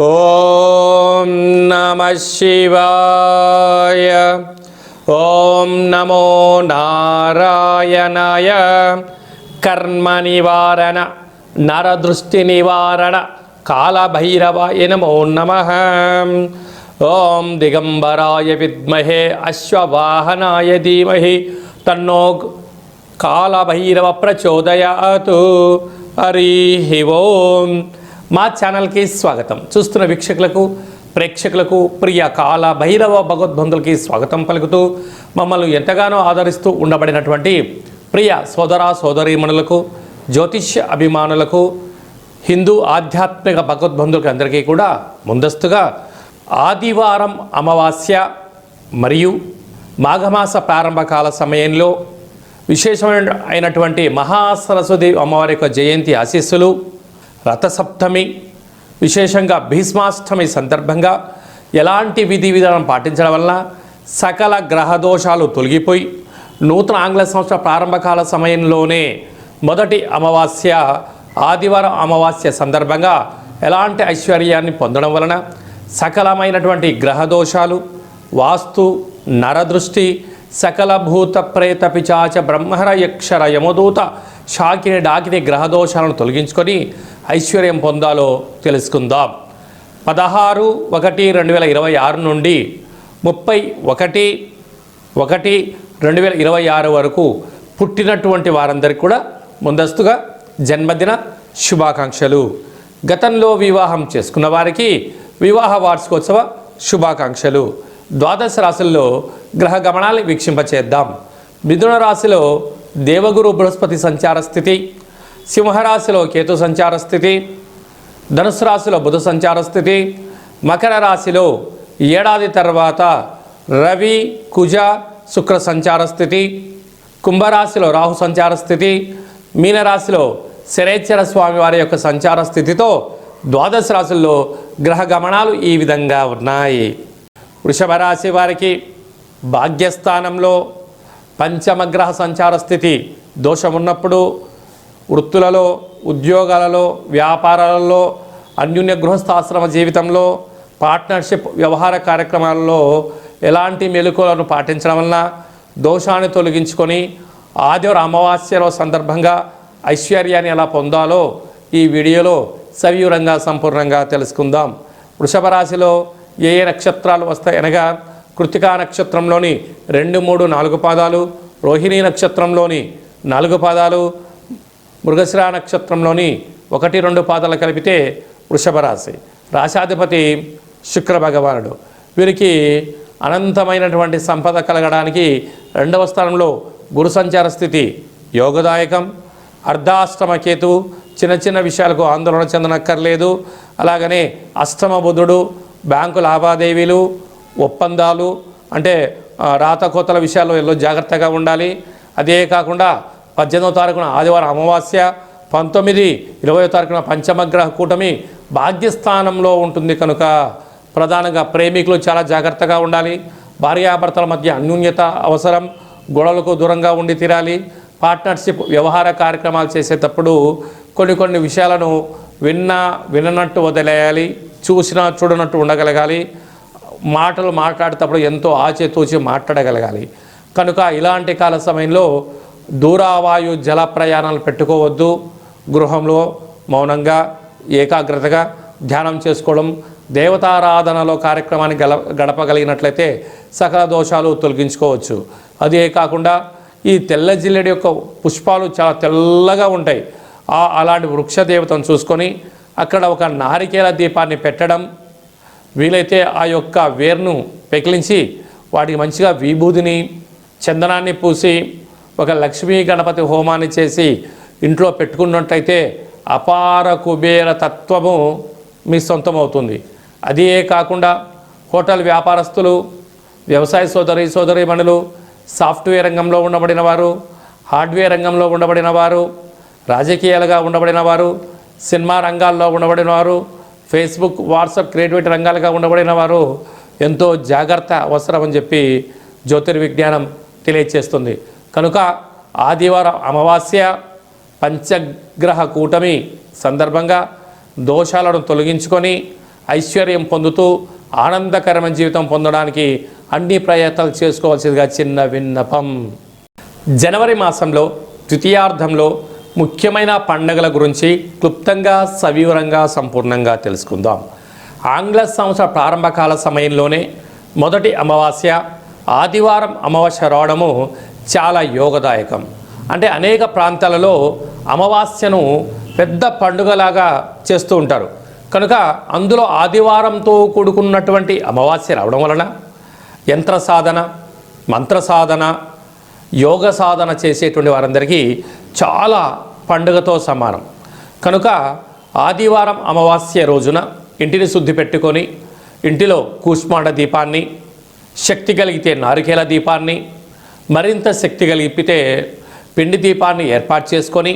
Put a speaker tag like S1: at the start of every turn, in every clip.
S1: ఓం నమః శివాయ. ఓం నమో నారాయణాయ. కర్మ నివారణ నరదృష్టి నివారణ కాళభైరవాయ నమో నమః. ఓం దిగంబరాయ విద్మహే అశ్వవాహనాయ ధీమహి తన్నో కాళభైరవ ప్రచోదయాతు. హరి ఓం. మా ఛానల్కి స్వాగతం. చూస్తున్న వీక్షకులకు ప్రేక్షకులకు ప్రియ కాళభైరవ భగవద్బంధులకి స్వాగతం పలుకుతూ మమ్మల్ని ఎంతగానో ఆదరిస్తూ ఉండబడినటువంటి ప్రియ సోదర సోదరీమణులకు, జ్యోతిష్య అభిమానులకు, హిందూ ఆధ్యాత్మిక భగవద్బంధులకి అందరికీ కూడా ముందస్తుగా ఆదివారం అమావాస్య మరియు మాఘమాస ప్రారంభకాల సమయంలో విశేషమైనటువంటి మహాసరస్వతి అమ్మవారి యొక్క జయంతి ఆశీస్సులు, రథసప్తమి, విశేషంగా భీష్మాష్టమి సందర్భంగా ఎలాంటి విధి విధానం పాటించడం వల్ల సకల గ్రహదోషాలు తొలగిపోయి నూతన ఆంగ్ల సంవత్సర ప్రారంభకాల సమయంలోనే మొదటి అమావాస్య ఆదివారం అమావాస్య సందర్భంగా ఎలాంటి ఐశ్వర్యాన్ని పొందడం వలన సకలమైనటువంటి గ్రహదోషాలు, వాస్తు, నరదృష్టి, సకల భూత ప్రేత పిచాచ బ్రహ్మర యక్షర యమదూత శాకిని డాకిని గ్రహదోషాలను తొలగించుకొని ఐశ్వర్యం పొందాలో తెలుసుకుందాం. 16/1/2026 నుండి 31/1/2026 వరకు పుట్టినటువంటి వారందరికీ కూడా ముందస్తుగా జన్మదిన శుభాకాంక్షలు. గతంలో వివాహం చేసుకున్న వారికి వివాహ వార్షికోత్సవ శుభాకాంక్షలు. ద్వాదశ రాశుల్లో గ్రహ గమనాన్ని వీక్షింపచేద్దాం. మిథున రాశిలో దేవగురు బృహస్పతి సంచార స్థితి, సింహరాశిలో కేతు సంచార స్థితి, ధనుసు రాశిలో బుధ సంచార స్థితి, మకర రాశిలో ఏడాది తర్వాత రవి కుజ శుక్ర సంచార స్థితి, కుంభరాశిలో రాహు సంచార స్థితి, మీనరాశిలో శనేశ్వర స్వామి వారి యొక్క సంచార స్థితితో ద్వాదశ రాశుల్లో గ్రహ గమనాలు ఈ విధంగా ఉన్నాయి. వృషభ రాశి వారికి భాగ్యస్థానంలో పంచమగ్రహ సంచార స్థితి దోషమున్నప్పుడు వృత్తులలో, ఉద్యోగాలలో, వ్యాపారాలలో, అన్యోన్య గృహస్థాశ్రమ జీవితంలో, పార్ట్నర్షిప్ వ్యవహార కార్యక్రమాలలో ఎలాంటి మెలకువలను పాటించడం వలన దోషాన్ని తొలగించుకొని ఆదివారం అమావాస్యలో సందర్భంగా ఐశ్వర్యాన్ని ఎలా పొందాలో ఈ వీడియోలో సవివరంగా సంపూర్ణంగా తెలుసుకుందాం. వృషభ రాశిలో ఏ ఏ నక్షత్రాలు వస్తాయి అనగా కృత్తికా నక్షత్రంలోని 2, 3, 4 పాదాలు, రోహిణీ నక్షత్రంలోని 4 పాదాలు, మృగశిర నక్షత్రంలోని 1, 2 పాదాలు కలిపితే వృషభ రాశి. రాశాధిపతి శుక్ర భగవానుడు. వీరికి అనంతమైనటువంటి సంపద కలగడానికి 2వ స్థానంలో గురు సంచార స్థితి యోగదాయకం. అర్ధాష్టమ కేతు, చిన్న చిన్న విషయాలకు ఆందోళన చెందనక్కర్లేదు. అలాగనే అష్టమ బుధుడు, బ్యాంకు లావాదేవీలు, ఒప్పందాలు అంటే రాతకోతల విషయాల్లో ఎల్లో జాగ్రత్తగా ఉండాలి. అదే కాకుండా 18వ తారీఖున ఆదివారం అమావాస్య, 19, 20వ తారీఖున పంచమగ్రహ కూటమి భాగ్యస్థానంలో ఉంటుంది కనుక ప్రధానంగా ప్రేమికులు చాలా జాగ్రత్తగా ఉండాలి. భార్యాభర్తల మధ్య అన్యోన్యత అవసరం. గొడవలకు దూరంగా ఉండి తీరాలి. పార్ట్నర్షిప్ వ్యవహార కార్యక్రమాలు చేసేటప్పుడు కొన్ని విషయాలను విననట్టు వదిలేయాలి, చూసినా చూడనట్టు ఉండగలగాలి. మాటలు మాట్లాడేటప్పుడు ఎంతో ఆచితూచి మాట్లాడగలగాలి. కనుక ఇలాంటి కాల సమయంలో దూరావాయు జల ప్రయాణాలు పెట్టుకోవద్దు. గృహంలో మౌనంగా ఏకాగ్రతగా ధ్యానం చేసుకోవడం, దేవతారాధనలో కార్యక్రమాన్ని గడపగలిగినట్లయితే సకల దోషాలు తొలగించుకోవచ్చు. అదే కాకుండా ఈ తెల్ల జిల్లేడు యొక్క పుష్పాలు చాలా తెల్లగా ఉంటాయి. అలాంటి వృక్ష దేవతను చూసుకొని అక్కడ ఒక నారికేల దీపాన్ని పెట్టడం, వీలైతే ఆ యొక్క వేర్ను పెకిలించి వాటికి మంచిగా విభూదిని, చందనాన్ని పూసి ఒక లక్ష్మీ గణపతి హోమాన్ని చేసి ఇంట్లో పెట్టుకున్నట్టయితే అపార కుబేర తత్వము మీ సొంతమవుతుంది. అదే కాకుండా హోటల్ వ్యాపారస్తులు, వ్యవసాయ సోదరీమణులు, సాఫ్ట్వేర్ రంగంలో ఉండబడిన వారు, హార్డ్వేర్ రంగంలో ఉండబడిన వారు, రాజకీయాలుగా ఉండబడిన వారు, సినిమా రంగాల్లో ఉండబడిన వారు, ఫేస్బుక్, వాట్సాప్ క్రియేటివిటీ రంగాలుగా ఉండబడిన వారు ఎంతో జాగ్రత్త అవసరమని చెప్పి జ్యోతిర్విజ్ఞానం తెలియచేస్తుంది. కనుక ఆదివారం అమావాస్య పంచగ్రహ కూటమి సందర్భంగా దోషాలను తొలగించుకొని ఐశ్వర్యం పొందుతూ ఆనందకరమైన జీవితం పొందడానికి అన్ని ప్రయత్నాలు చేసుకోవాల్సిందిగా చిన్న విన్నపం. జనవరి మాసంలో ద్వితీయార్థంలో ముఖ్యమైన పండుగల గురించి క్లుప్తంగా సవివరంగా సంపూర్ణంగా తెలుసుకుందాం. ఆంగ్ల సంవత్సర ప్రారంభకాల సమయంలోనే మొదటి అమావాస్య ఆదివారం అమావాస్య రావడము చాలా యోగదాయకం. అంటే అనేక ప్రాంతాలలో అమావాస్యను పెద్ద పండుగలాగా చేస్తూ ఉంటారు. కనుక అందులో ఆదివారంతో కూడుకున్నటువంటి అమావాస్య రావడం వలన యంత్ర సాధన, మంత్ర సాధన, యోగ సాధన చేసేటువంటి వారందరికీ చాలా పండుగతో సమానం. కనుక ఆదివారం అమావాస్య రోజున ఇంటిని శుద్ధి పెట్టుకొని ఇంటిలో కూష్మాండ దీపాన్ని, శక్తి కలిగితే నారికేల దీపాన్ని, మరింత శక్తి కలిగితే పిండి దీపాన్ని ఏర్పాటు చేసుకొని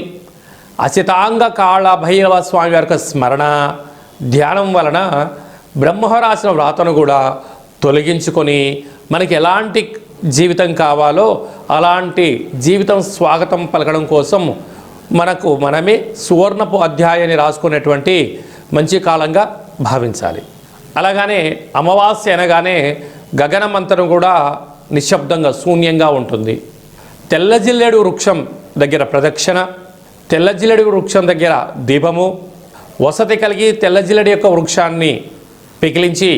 S1: అసితాంగ కాళ భైరవ స్వామి వారి స్మరణ ధ్యానం వలన బ్రహ్మరాసిన వ్రాతను కూడా తొలగించుకొని మనకి ఎలాంటి జీవితం కావాలో అలాంటి జీవితం స్వాగతం పలకడం కోసం మనకు మనమే సువర్ణపు అధ్యాయాన్ని రాసుకునేటువంటి మంచి కాలంగా భావించాలి. అలాగనే అమావాస్య అనగానే గగనమంతరం కూడా నిశ్శబ్దంగా శూన్యంగా ఉంటుంది. తెల్లజిల్లేడు వృక్షం దగ్గర ప్రదక్షిణ, తెల్లజిల్లేడు వృక్షం దగ్గర దీపము, వసతి కలిగి తెల్లజిల్లేడు యొక్క వృక్షాన్ని పికిలించి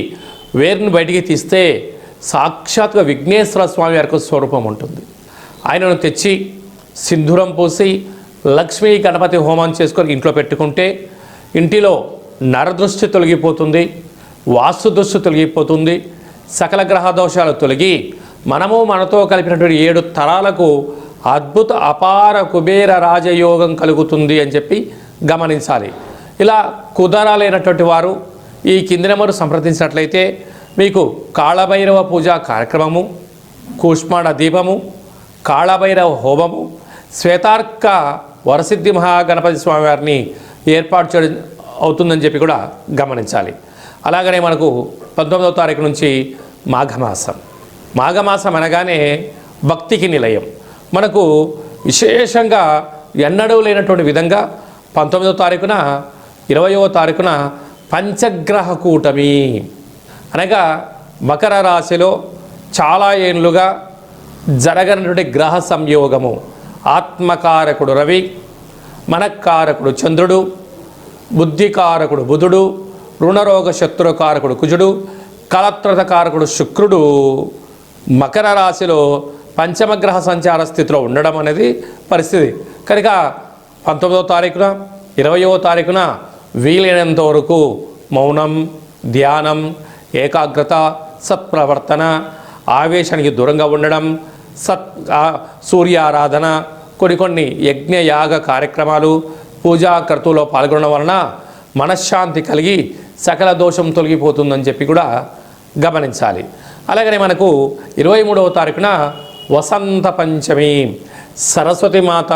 S1: వేరుని బయటికి తీస్తే సాక్షాత్గా విఘ్నేశ్వర స్వామి వారికి స్వరూపం ఉంటుంది. ఆయనను తెచ్చి సింధూరం పూసి లక్ష్మీ గణపతి హోమం చేసుకొని ఇంట్లో పెట్టుకుంటే ఇంటిలో నరదృష్టి తొలగిపోతుంది, వాస్తు దృష్టి తొలగిపోతుంది, సకల గ్రహ దోషాలు తొలగి మనము మనతో కలిపినటువంటి 7 తరాలకు అద్భుత అపార కుబేర రాజయోగం కలుగుతుంది అని చెప్పి గమనించాలి. ఇలా కుదరాలైనటువంటి వారు ఈ కింది నెంబరు సంప్రదించినట్లయితే మీకు కాళభైరవ పూజా కార్యక్రమము, కూష్మాండ దీపము, కాళభైరవ హోమము, శ్వేతార్క వరసిద్ధి మహాగణపతి స్వామి వారిని ఏర్పాటు చేయడం అవుతుందని చెప్పి కూడా గమనించాలి. అలాగనే మనకు 19వ తారీఖు నుంచి మాఘమాసం. మాఘమాసం అనగానే భక్తికి నిలయం. మనకు విశేషంగా ఎన్నడూ లేనటువంటి విధంగా 19వ తారీఖున 20వ తారీఖున పంచగ్రహ కూటమి అనగా మకర రాశిలో చాలా ఏళ్ళుగా జరగనటువంటి గ్రహ సంయోగము. ఆత్మకారకుడు రవి, మనకారకుడు చంద్రుడు, బుద్ధికారకుడు బుధుడు, రుణరోగ శత్రుకారకుడు కుజుడు, కలత్రతకారకుడు శుక్రుడు మకర రాశిలో పంచమగ్రహ సంచార స్థితిలో ఉండడం అనేది పరిస్థితి. కనుక 19వ తారీఖున 20వ తారీఖున వీలైనంత వరకు మౌనం, ధ్యానం, ఏకాగ్రత, సత్ప్రవర్తన, ఆవేశానికి దూరంగా ఉండడం, సూర్యారాధన, కొన్ని యజ్ఞయాగ కార్యక్రమాలు, పూజా కర్తువులో పాల్గొనడం వలన మనశ్శాంతి కలిగి సకల దోషం తొలగిపోతుందని చెప్పి కూడా గమనించాలి. అలాగనే మనకు 23వ తారీఖున వసంత పంచమి, సరస్వతి మాత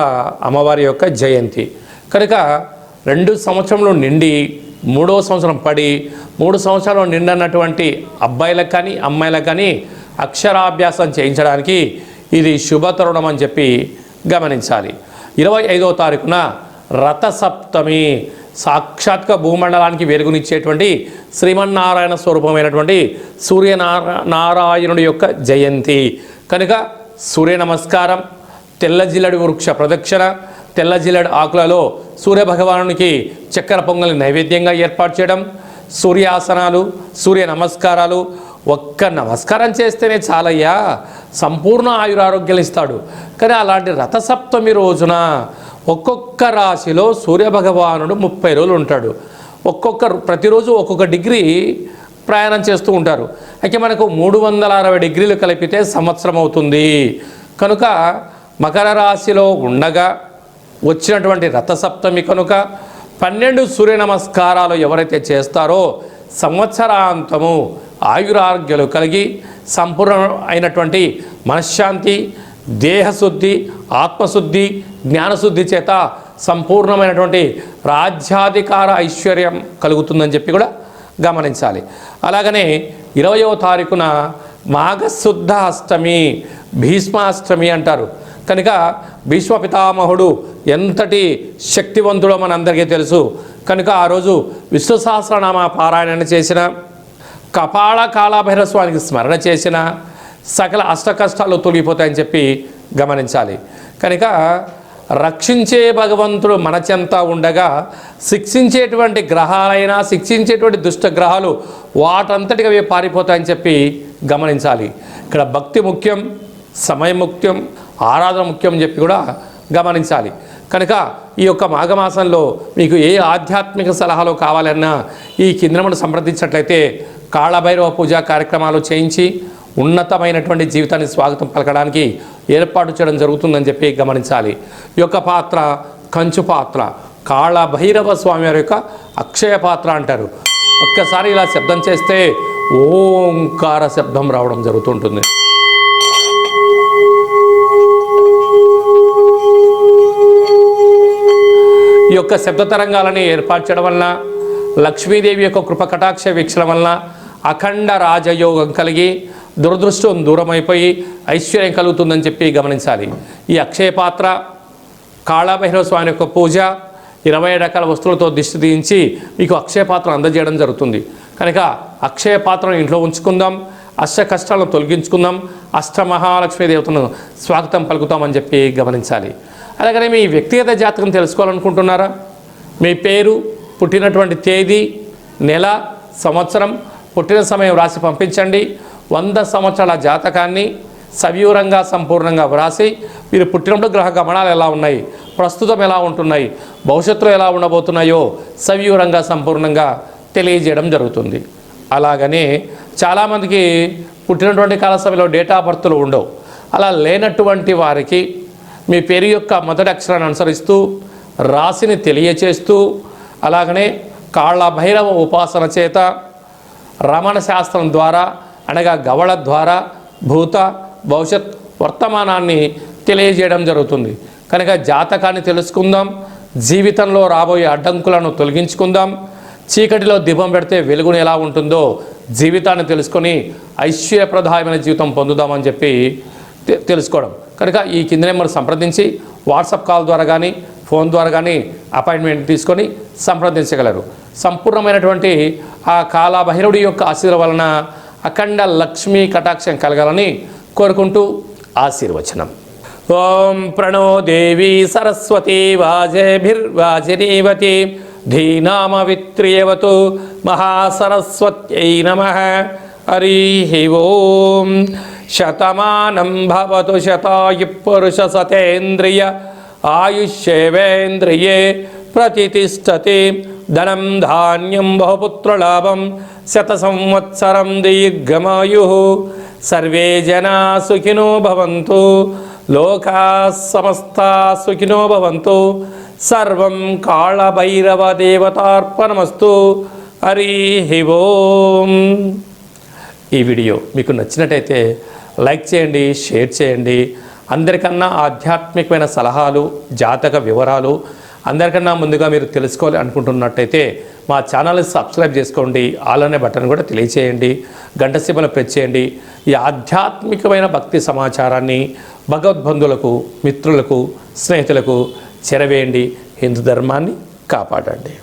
S1: అమ్మవారి యొక్క జయంతి. కనుక 2 సంవత్సరంలో నిండి 3వ సంవత్సరం పడి 3 సంవత్సరాలు నిండన్నటువంటి అబ్బాయిలకు కానీ అమ్మాయిలకు కానీ అక్షరాభ్యాసం చేయించడానికి ఇది శుభతరుణం అని చెప్పి గమనించాలి. 25వ తారీఖున రథసప్తమి, సాక్షాత్గా భూమండలానికి వెలుగునిచ్చేటువంటి శ్రీమన్నారాయణ స్వరూపమైనటువంటి సూర్యనారాయణుడి యొక్క జయంతి. కనుక సూర్య నమస్కారం, తెల్ల జిల్లడి వృక్ష ప్రదక్షిణ, తెల్ల జిల్లడి ఆకులలో సూర్యభగవానునికి చక్కెర పొంగలి నైవేద్యంగా ఏర్పాటు చేయడం, సూర్యాసనాలు, సూర్య నమస్కారాలు. ఒక్క నమస్కారం చేస్తేనే చాలయ్యా, సంపూర్ణ ఆయురారోగ్యాలు ఇస్తాడు. కానీ అలాంటి రథసప్తమి రోజున ఒక్కొక్క రాశిలో సూర్యభగవానుడు 30 రోజులు ఉంటాడు. ప్రతిరోజు ఒక్కొక్క డిగ్రీ ప్రయాణం చేస్తూ ఉంటారు. అయితే మనకు 360 డిగ్రీలు కలిపితే సంవత్సరం అవుతుంది. కనుక మకర రాశిలో ఉండగా వచ్చినటువంటి రథసప్తమి కనుక 12 సూర్య నమస్కారాలు ఎవరైతే చేస్తారో సంవత్సరాంతము ఆయురారోగ్యాలు కలిగి సంపూర్ణ అయినటువంటి మనశ్శాంతి, దేహశుద్ధి, ఆత్మశుద్ధి, జ్ఞానశుద్ధి చేత సంపూర్ణమైనటువంటి రాజ్యాధికార ఐశ్వర్యం కలుగుతుందని చెప్పి కూడా గమనించాలి. అలాగనే 20వ తారీఖున మాఘశుద్ధ అష్టమి, భీష్మాష్టమి అంటారు. కనుక భీష్మ పితామహుడు ఎంతటి శక్తివంతుడో మనందరికీ తెలుసు. కనుక ఆ రోజు విష్ణు సహస్రనామ పారాయణ చేసిన, కపాల కాళభైరవ స్వామికి స్మరణ చేసిన సకల అష్ట కష్టాలు తొలగిపోతాయని చెప్పి గమనించాలి. కనుక రక్షించే భగవంతుడు మన చెంత ఉండగా శిక్షించేటువంటి గ్రహాలైనా, శిక్షించేటువంటి దుష్ట గ్రహాలు వాటంతటిగా అవి పారిపోతాయని చెప్పి గమనించాలి. ఇక్కడ భక్తి ముఖ్యం, సమయం ముఖ్యం, ఆరాధన ముఖ్యం అని చెప్పి కూడా గమనించాలి. కనుక ఈ యొక్క మాఘమాసంలో మీకు ఏ ఆధ్యాత్మిక సలహాలు కావాలన్నా ఈ కిందను సంప్రదించినట్లయితే కాళభైరవ పూజా కార్యక్రమాలు చేయించి ఉన్నతమైనటువంటి జీవితాన్ని స్వాగతం పలకడానికి ఏర్పాటు చేయడం జరుగుతుందని చెప్పి గమనించాలి. ఈ యొక్క పాత్ర కంచు పాత్ర, కాళభైరవ స్వామి వారి యొక్క అక్షయ పాత్ర అంటారు. ఒక్కసారి ఇలా శబ్దం చేస్తే ఓంకార శబ్దం రావడం జరుగుతుంటుంది. ఈ యొక్క శబ్ద తరంగాలని ఏర్పాటు చేయడం వలన లక్ష్మీదేవి యొక్క కృప కటాక్ష వీక్షణ వలన అఖండ రాజయోగం కలిగి దురదృష్టం దూరమైపోయి ఐశ్వర్యం కలుగుతుందని చెప్పి గమనించాలి. ఈ అక్షయ పాత్ర, కాళభైరవ స్వామి యొక్క పూజ, 20 రకాల వస్తువులతో దిష్టి తీయించి మీకు అక్షయ పాత్ర అందజేయడం జరుగుతుంది. కనుక అక్షయ పాత్రను ఇంట్లో ఉంచుకుందాం, అష్ట కష్టాలను తొలగించుకుందాం, అష్టమహాలక్ష్మీ దేవతను స్వాగతం పలుకుతామని చెప్పి గమనించాలి. అలాగనే మీ వ్యక్తిగత జాతకం తెలుసుకోవాలనుకుంటున్నారా? మీ పేరు, పుట్టినటువంటి తేదీ, నెల, సంవత్సరం, పుట్టిన సమయం రాసి పంపించండి. 100 సంవత్సరాల జాతకాన్ని సవివరంగా సంపూర్ణంగా వ్రాసి మీరు పుట్టినప్పుడు గ్రహ గమనాలు ఎలా ఉన్నాయి, ప్రస్తుతం ఎలా ఉంటున్నాయి, భవిష్యత్తులో ఎలా ఉండబోతున్నాయో సవివరంగా సంపూర్ణంగా తెలియజేయడం జరుగుతుంది. అలాగనే చాలామందికి పుట్టినటువంటి కాల సమయంలో డేటా ఆఫ్ బర్త్లు ఉండవు. అలా లేనటువంటి వారికి మీ పేరు యొక్క మొదటి అక్షరాన్ని అనుసరిస్తూ రాశిని తెలియచేస్తూ, అలాగనే కాళభైరవ ఉపాసన చేత రమణ శాస్త్రం ద్వారా అనగా గవళ ద్వారా భూత భవిష్యత్ వర్తమానాన్ని తెలియజేయడం జరుగుతుంది. కనుక జాతకాన్ని తెలుసుకుందాం, జీవితంలో రాబోయే అడ్డంకులను తొలగించుకుందాం, చీకటిలో దీపం పెడితే వెలుగుని ఎలా ఉంటుందో జీవితాన్ని తెలుసుకొని ఐశ్వర్యప్రదాయమైన జీవితం పొందుదామని చెప్పి తెలుసుకోవడం. కనుక ఈ కింద నెంబర్ సంప్రదించి వాట్సాప్ కాల్ ద్వారా కానీ ఫోన్ ద్వారా కానీ అపాయింట్మెంట్ తీసుకొని సంప్రదించగలరు. సంపూర్ణమైనటువంటి ఆ కాళభైరవుడి యొక్క ఆశీర్వాదం వలన అఖండ లక్ష్మీ కటాక్షం కలగాలని కోరుకుంటూ ఆశీర్వచనం. ఓం ప్రణో దేవి సరస్వతి వాజేభిర్వాజినీవతి ధీనామవిత్రియవతు మహాసరస్వత్యై నమః. హరి ఓం. శతమానం భవతు శతాయు పురుష సతేంద్రియ ఆయుష్యేవేంద్రియే ప్రతిష్టతి. ధనం ధాన్యం బహుపుత్రలాభం శత సంవత్సరం దీర్ఘమాయు. సర్వే జనా సుఖినో భవంతు, లోకా సమస్తా సుఖినో భవంతు. సర్వం కాళభైరవ దేవతార్పణమస్తు. హరి ఓం. ఈ వీడియో మీకు నచ్చినట్టయితే లైక్ చేయండి, షేర్ చేయండి. అందరికన్నా ఆధ్యాత్మికమైన సలహాలు, జాతక వివరాలు అందరికన్నా ముందుగా మీరు తెలుసుకోవాలి అనుకుంటున్నట్టయితే మా ఛానల్ని సబ్స్క్రైబ్ చేసుకోండి. ఆల్ అనే బటన్ కూడా తెలియచేయండి, గంట సింబల్ ప్రెస్ చేయండి. ఈ ఆధ్యాత్మికమైన భక్తి సమాచారాన్ని భగవద్బంధువులకు, మిత్రులకు, స్నేహితులకు చేరవేయండి. హిందూ ధర్మాన్ని కాపాడండి.